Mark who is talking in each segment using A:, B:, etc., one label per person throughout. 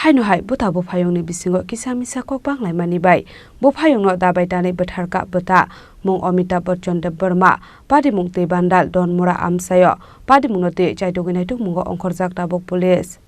A: hainu hai Bwta Buphayungni Bisingo Kisa Misa Kokbanglaimani bai Buphayungno dabai tani Bwtharkha Bwta mung Amitabh Bachchan de Burma padi mung te bandal don mura amsayo padi mung no te chaidoginai tuk mungo ongkhorjak tabok police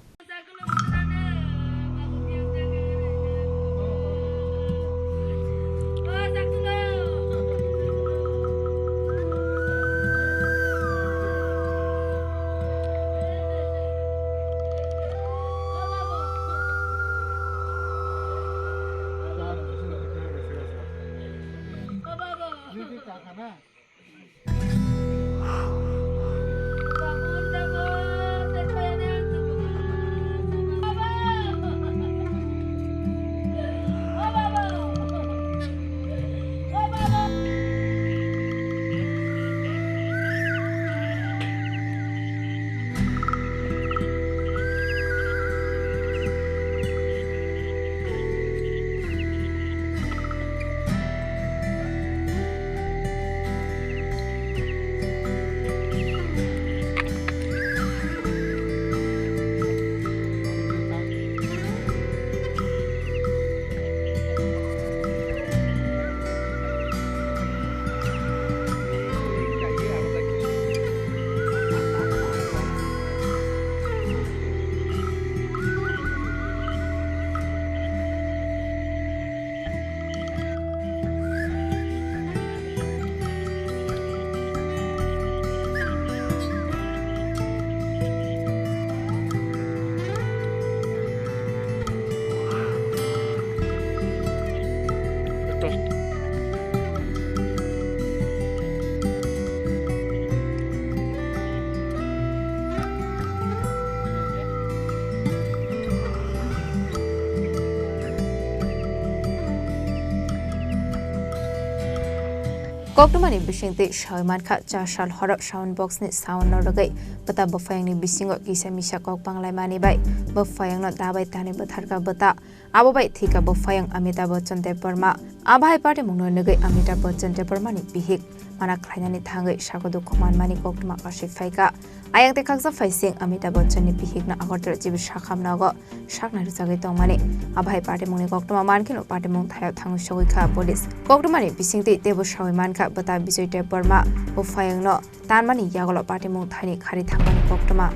B: Kokbanglaimani Bisingo Shaimankha Chashal Horab Sound Box ni Sound Nordagai Bwta Buphayungni Bisingo Kisa Misa Kokbanglaimani bai Buphayungno dabai tani Bwtharkha Bwta abo bai thika Buphayung Amitabh Bachchan de Burma abai party mungno nagai Amitabh Bachchan de Burma ni bihik mana khlainani thangai sagodu Khorang Kokbangma Kashi Faika ayang te khaksa faising Amitabh Bachchan ni bihik na agortra jibi shakham nago shakna rusagai tongmani abai party mungni Kokbangma mankino party mung thaya thangu sogoi kha police Kokbanglaimani Bisingo tebo Shaimankha Bwta Bijay de Burma Buphayungno tanmani yagolo party mung thani khari thangmani Kokbangma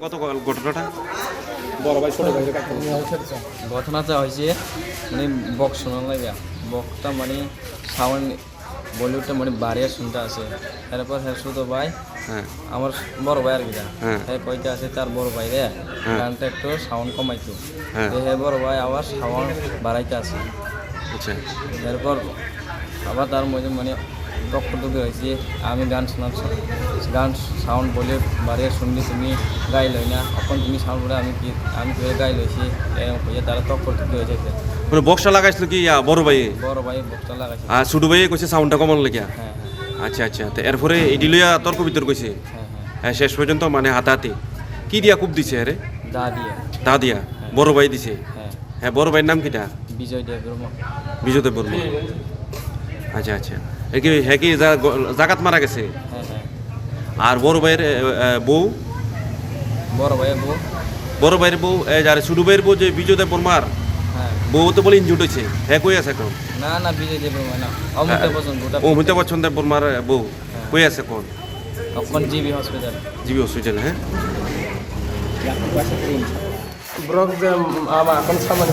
C: কত ঘটনাটা
D: বড় ভাই ছোট ভাইয়ের কাছে ঘটনাটা হয়েছে মানে বক্স শোনা লাগে বক্সটা মানে সাউন্ড বলিউডটা মানে বাড়িয়ে শুনতে আছে তারপর হ্যাঁ শুধু ভাই হ্যাঁ আমার বড় ভাই আর কি হ্যাঁ কইতে আছে তার বড় ভাই রে গানটা একটু সাউন্ড কমাইতো হ্যাঁ বড় ভাই আবার সাউন্ড বাড়াইতে আছে আচ্ছা তারপর আবার তার মধ্যে মানে টকটকে হয়েছে আমি গান শোনাচ্ছ গান সাউন্ড বলে বাড়িয়ে শুনলি তুমি গাই লই না এখন তুমি সাউন্ড বলে আমি কীভাবে গাই লইছি এরকম হয়ে তারা টকটকে হয়ে যেতে
C: মানে বক্সটা লাগাইছিল কি বড় ভাই
D: বক্সটা লাগাইছে
C: আর ছোট ভাই কইছে সাউন্ডটা কমানো লাগিয়া
D: হ্যাঁ
C: আচ্ছা আচ্ছা তো এরপরে এডি লইয়া তর্ক বিতর্ক কইছে হ্যাঁ শেষ পর্যন্ত মানে হাতাহাতি কি দিয়া খুব দিছে আরে দা দিয়া বড় ভাই দিছে হ্যাঁ বড় ভাইয়ের নাম কিটা
D: বিজয় দেব
C: বর্মা আচ্ছা আচ্ছা হ্যাঁ কি জাগাত মারা গেছে আর বড় ভাইয়ের বউ বড় ভাইয়ের বউ যার ছোট ভাইয়ের বউ যে বিজয় দেব বর্মার বউ তো বলে ইনজুর্ড হয়েছে হ্যাঁ কই আছে এখন
D: না বিজয় দেব বর্মা না
C: অমিতাভ বচ্চন দেব বর্মার বউ কই আছে এখন
D: এখন জিবি
C: হসপিটাল হ্যাঁ
E: ব্রক যে আমার এখন সামানি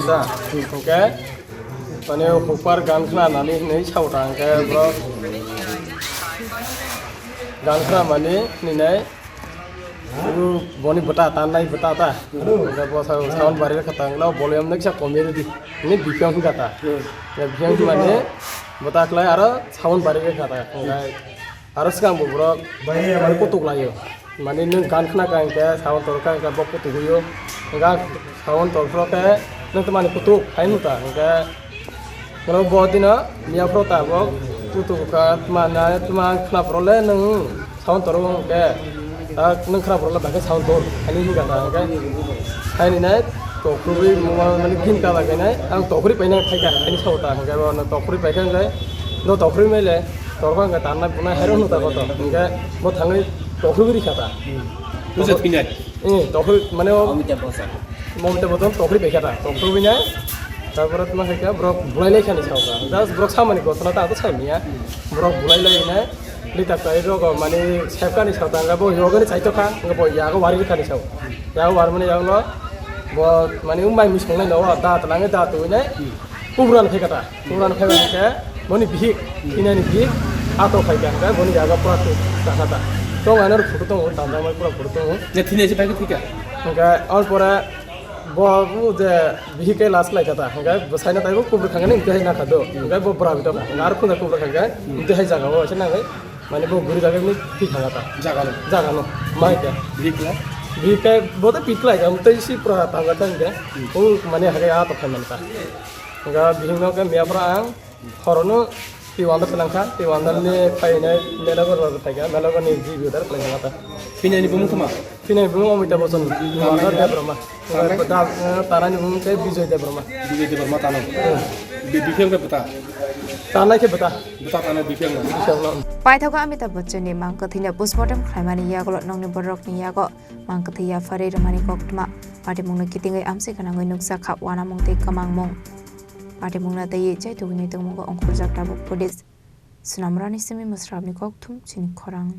E: যা ওকে মানে হুপার গান खोनानानै नै सावरा ओंखाय ब्रक गान खोनानानै नै बनि Bwta ताननाय Bwta ta ओंखाय बसा साउन्ड बारे खतांगला भलिउम नै सा कमेदि नि बिफां गाता बिफां माने Bwta क्लाय आरो साउन्ड बारे खता ओंखाय आरो सिगां ब्रक माने कतक लायो माने नों गान खोनागांके साउन्ड तरका ओंखाय बक कतक होयो ओंखाय साउन्ड तरफ्रके नों माने कतक फाइनुता ओंखाय kalau buat ini, dia prota buat tutup kat mana kenapa perlu neng sound terung ke, neng kenapa perlu bagai sound tur, ini juga kan, ini nih, tokuri mana gin kalau kan, ang tokuri pengen kayak ini sound tak, kan, kalau tokuri pengen kan, lo tokuri mele, tokuri kan tanah punya hero nuta kota, kan, buat hangi tokuri beri kata,
D: Pusat pinjat.
E: Tokuri mana? Mamata বদন তখরি বেখাটা তখরি না তারপরে তোমার হেকা Brock বুলাইলাই খানি সাওকা just Brock সামানি গছনা তা তো সাইমিয়া Brock বুলাইলাই না লিটা তাই রগ মানে সেবকানি সাওতা nga bo yogani চাইতকা nga bo yago wari খানি সাও yago war মানে yago bo মানে umbai misongnai no da talange da tuine পুরান ফেকাটা পুরান ফেকাটা বনি ভিক কিনানি ভিক আতো ফাইকা nga boni yago pura টাকাটা তো আনার ফটো তো দান্দা মাই পুরা ফটো তো
F: যে থিনে এসে পাইকে ঠিকা
E: nga और pora bo je bihike last lai kata nga bosai na taibo kubur khangani inte hai na khado nga bo bra bito ngar khuna kubur khanga inte hai jaga bo chena ngai mane bo guri jaga ni ঠিক khangata jaga no mai ka
F: ভিকলা
E: bihike bo ta pikla ga mtai si pra tanga tanga o mane hage a to khamanta nga bihingno ka mia pra ang horono ti wanda pelangka ti wanda ne paine melagor ba taiga melagor ni ji biudar pelangata
F: ফিনানি বুমু তোমা
E: Pinay bunga omita boson Manga de Brahma Tarani bunga kay Bijoy de Brahma
F: বিজয় দেবর মাতানো বিফিয়াং বেতা
E: Tanai ke bata
F: বেতা তানো বিফিয়াং না
E: Inshallah
B: Paithoga Amitabh Bachchan ni mangkathina postmortem Khlaimani yago nongni borok ni yago mangkathiya fare ramani koktma pati mungna kitingai amse kana ngoi nuksa khap wana mungte kamang mong pati mungna tayi chai tugni tungmo ongkhur jakta police sunamrani semi masrabni kokthum Chini Khorang